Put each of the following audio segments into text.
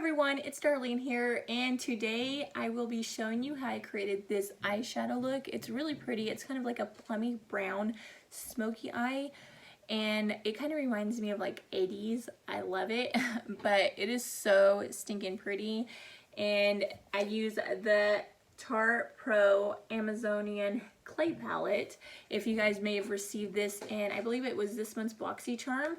everyone, it's Darlene here, and today I will be showing you how I created this eyeshadow look. It's really pretty. It's kind of like a plummy brown smoky eye, and it kind of reminds me of like 80s. I love it, but it is so stinking pretty. And I use the Tarte Pro Amazonian clay palette. If you guys may have received this, and I believe it was this month's boxycharm,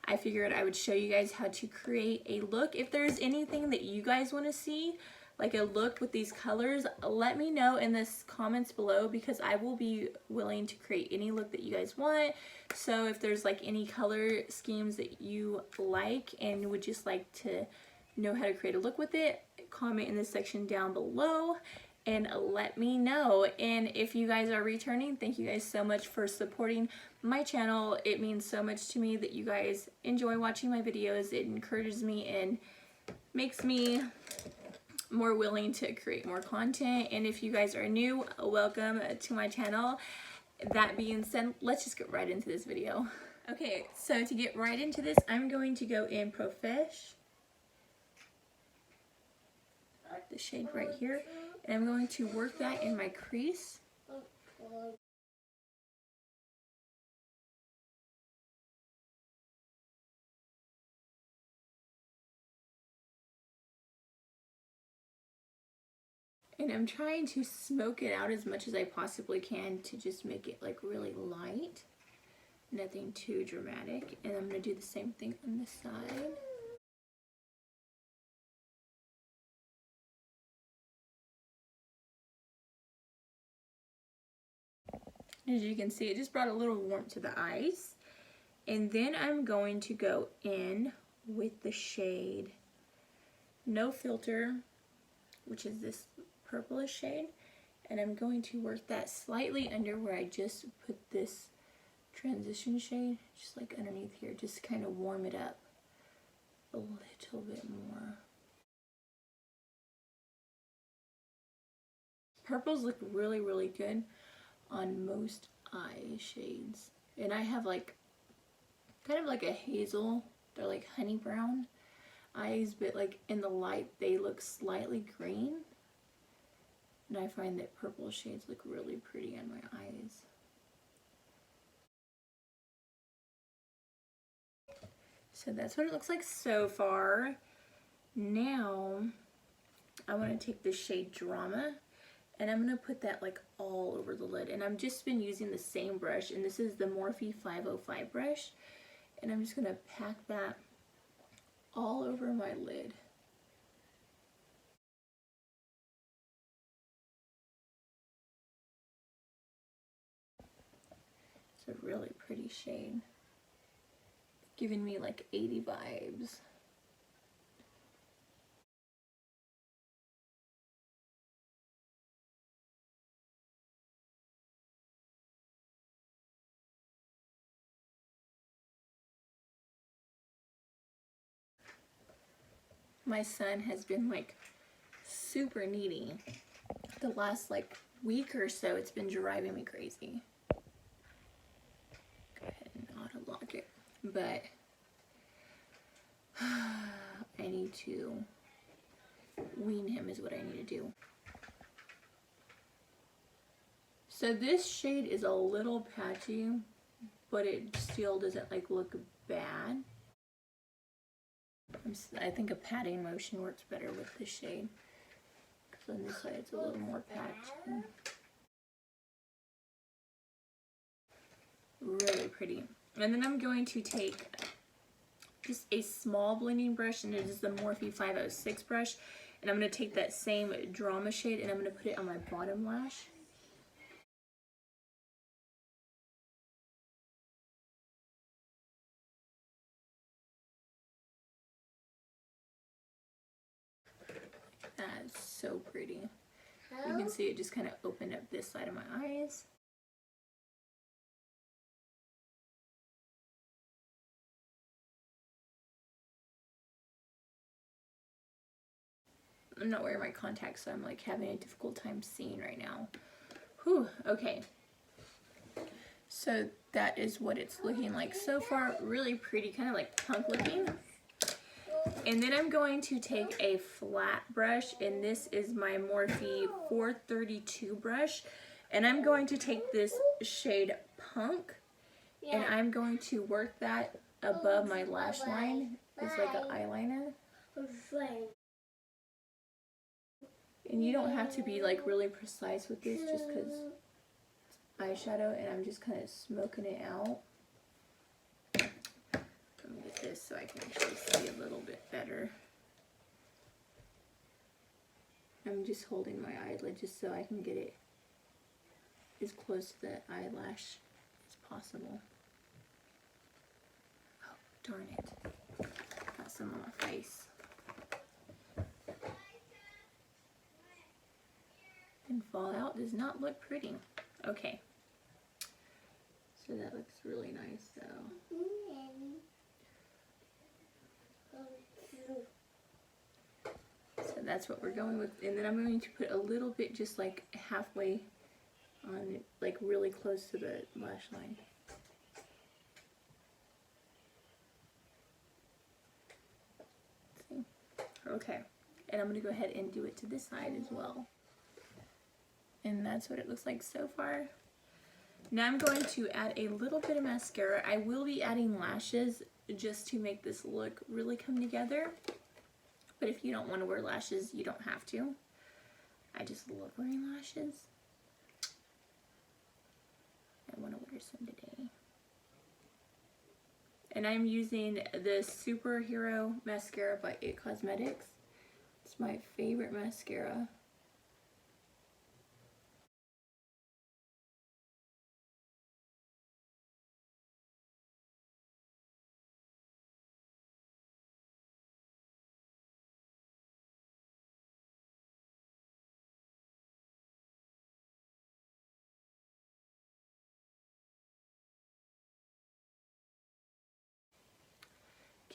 I figured I would show you guys how to create a look. If there's anything that you guys want to see, like a look with these colors, let me know in the comments below, because I will be willing to create any look that you guys want. So if there's like any color schemes that you like and would just like to know how to create a look with it, comment in the section down below and let me know. And if you guys are returning, thank you guys so much for supporting my channel. It means so much to me that you guys enjoy watching my videos. It encourages me and makes me more willing to create more content. And if you guys are new, welcome to my channel. That being said, let's just get right into this video. Okay, so to get right into this, I'm going to go in Profesh, the shade right here, and I'm going to work that in my crease. And I'm trying to smoke it out as much as I possibly can to just make it like really light, nothing too dramatic. And I'm going to do the same thing on this side. As you can see, it just brought a little warmth to the eyes. And then I'm going to go in with the shade No Filter, which is this purplish shade. And I'm going to work that slightly under where I just put this transition shade, just like underneath here, just kind of warm it up a little bit more. Purples look really, really good on most eye shades. And I have like kind of like a hazel, they're like honey brown eyes, but like in the light they look slightly green. And I find that purple shades look really pretty on my eyes. So that's what it looks like so far. Now I want to take the shade Drama, and I'm going to put that like all over the lid. And I've just been using the same brush, and this is the Morphe 505 brush. And I'm just going to pack that all over my lid. It's a really pretty shade, giving me like 80 vibes. My son has been like super needy the last like week or so. It's been driving me crazy. Go ahead and auto lock it, but I need to wean him is what I need to do. So this shade is a little patchy, but it still doesn't like look bad. I think a patting motion works better with this shade, because on this side it's a little more patchy. Really pretty. And then I'm going to take just a small blending brush, and it is the Morphe 506 brush, and I'm going to take that same Drama shade and I'm going to put it on my bottom lash. That's so pretty. You can see it just kind of opened up this side of my eyes. I'm not wearing my contacts, so I'm like having a difficult time seeing right now. Whew, okay. So that is what it's looking like so far. Really pretty, kind of like punk looking. And then I'm going to take a flat brush, and this is my Morphe 432 brush. And I'm going to take this shade Punk, and I'm going to work that above my lash line. It's like an eyeliner. And you don't have to be like really precise with this just because it's eyeshadow, and I'm just kind of smoking it out. Let me get this so I can actually see a little bit better. I'm just holding my eyelid just so I can get it as close to the eyelash as possible. Oh, darn it. Got some on my face. And fallout does not look pretty. Okay. So that looks really nice though. So that's what we're going with. And then I'm going to put a little bit just like halfway on, like really close to the lash line. See? Okay. And I'm going to go ahead and do it to this side as well. And that's what it looks like so far. Now I'm going to add a little bit of mascara. I will be adding lashes just to make this look really come together. But if you don't want to wear lashes, you don't have to. I just love wearing lashes. I want to wear some today. And I'm using the Superhero Mascara by It Cosmetics. It's my favorite mascara.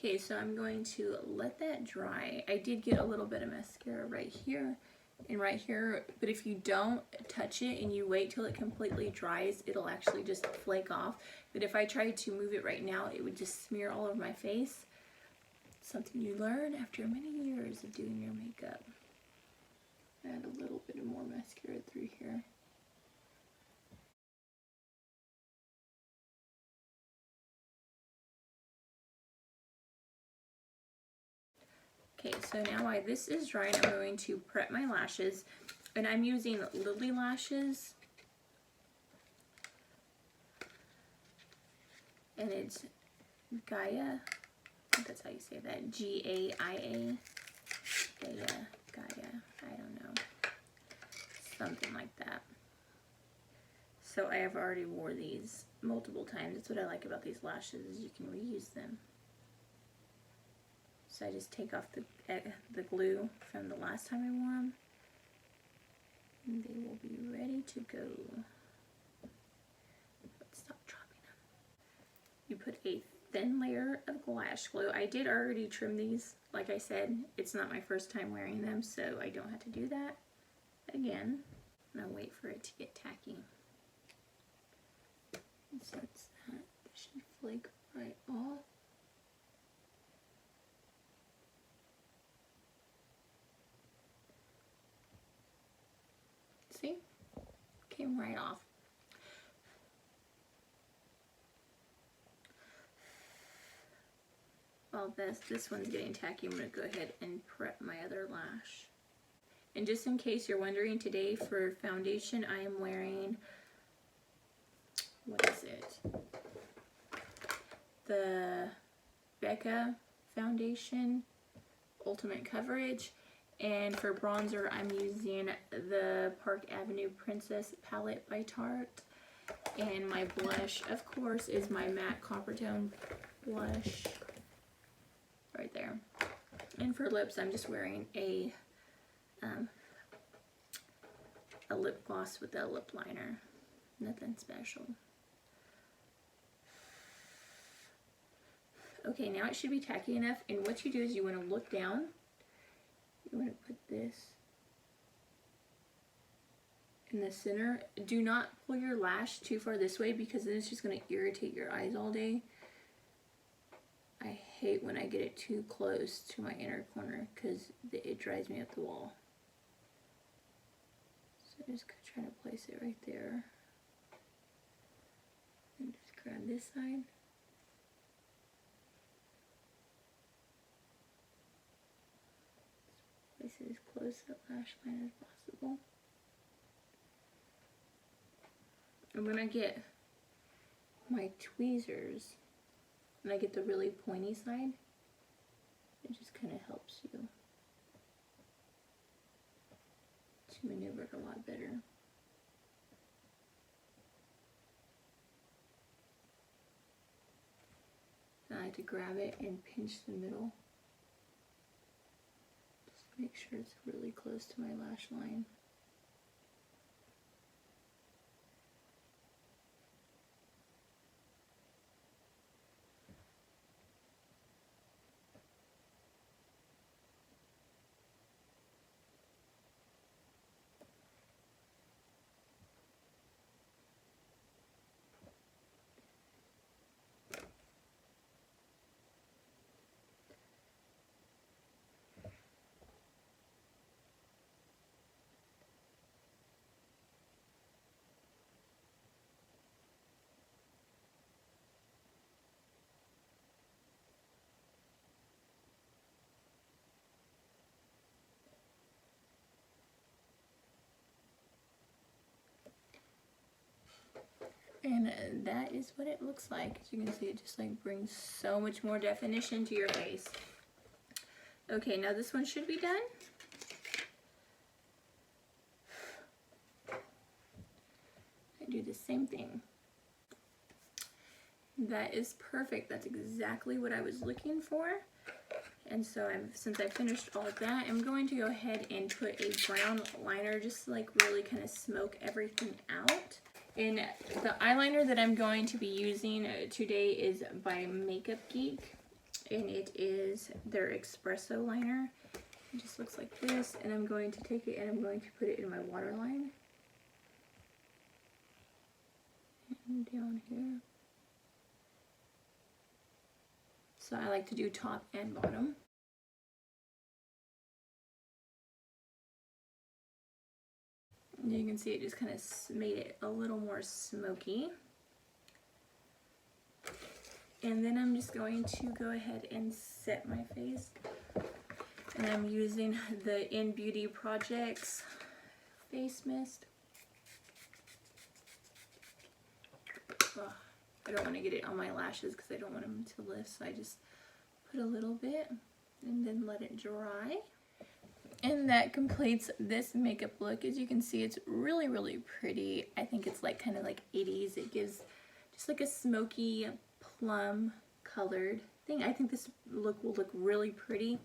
Okay, so I'm going to let that dry. I did get a little bit of mascara right here and right here, but if you don't touch it and you wait till it completely dries, it'll actually just flake off. But if I tried to move it right now, it would just smear all over my face. Something you learn after many years of doing your makeup. Add a little bit more mascara through here. Okay, so now while this is drying, I'm going to prep my lashes, and I'm using Lily lashes, and it's Gaia, I think that's how you say that, G-A-I-A, Gaia, I don't know, something like that. So I have already wore these multiple times. That's what I like about these lashes, is you can reuse them. So I just take off the glue from the last time I wore them, and they will be ready to go. Stop dropping them. You put a thin layer of lash glue. I did already trim these. Like I said, it's not my first time wearing them, so I don't have to do that again. And I'll wait for it to get tacky. And since that should flake right off. See? Came right off. While this one's getting tacky, I'm going to go ahead and prep my other lash. And just in case you're wondering, today for foundation I am wearing, what is it? The Becca foundation, Ultimate Coverage. And for bronzer, I'm using the Park Avenue Princess palette by Tarte. And my blush, of course, is my matte copper tone blush right there. And for lips, I'm just wearing a lip gloss with a lip liner. Nothing special. Okay, now it should be tacky enough. And what you do is you want to look down. You want to put this in the center. Do not pull your lash too far this way, because then it's just going to irritate your eyes all day. I hate when I get it too close to my inner corner because it drives me up the wall. So I'm just trying to place it right there. And just grab this side. Place it as close to the lash line as possible. And when I get my tweezers, and I get the really pointy side, it just kind of helps you to maneuver it a lot better. Then I like to grab it and pinch the middle. Just make sure it's really close to my lash line. And that is what it looks like. As you can see, it just like brings so much more definition to your face. Okay, now this one should be done. I do the same thing. That is perfect. That's exactly what I was looking for. And so since I finished all of that, I'm going to go ahead and put a brown liner just to like really kind of smoke everything out. And the eyeliner that I'm going to be using today is by Makeup Geek, and it is their espresso liner. It just looks like this, and I'm going to take it and I'm going to put it in my waterline. And down here. So I like to do top and bottom. You can see it just kind of made it a little more smoky. And then I'm just going to go ahead and set my face. And I'm using the In Beauty Projects face mist. Oh, I don't want to get it on my lashes because I don't want them to lift, so I just put a little bit and then let it dry. And that completes this makeup look. As you can see, it's really, really pretty. I think it's like kind of like 80s. It gives just like a smoky plum colored thing. I think this look will look really pretty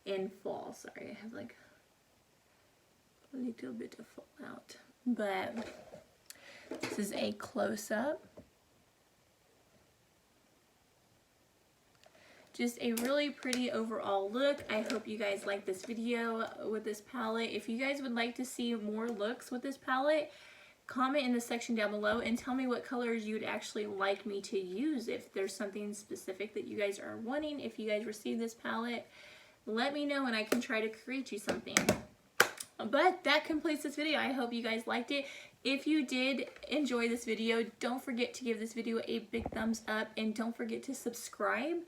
in fall. Sorry, I have like a little bit to fall out. But this is a close-up. Just a really pretty overall look. I hope you guys like this video with this palette. If you guys would like to see more looks with this palette, comment in the section down below and tell me what colors you'd actually like me to use. If there's something specific that you guys are wanting, if you guys receive this palette, let me know and I can try to create you something. But that completes this video. I hope you guys liked it. If you did enjoy this video, don't forget to give this video a big thumbs up and don't forget to subscribe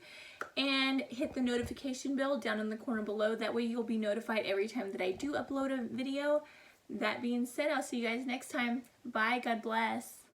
and hit the notification bell down in the corner below. That way you'll be notified every time that I do upload a video. That being said, I'll see you guys next time. Bye. God bless.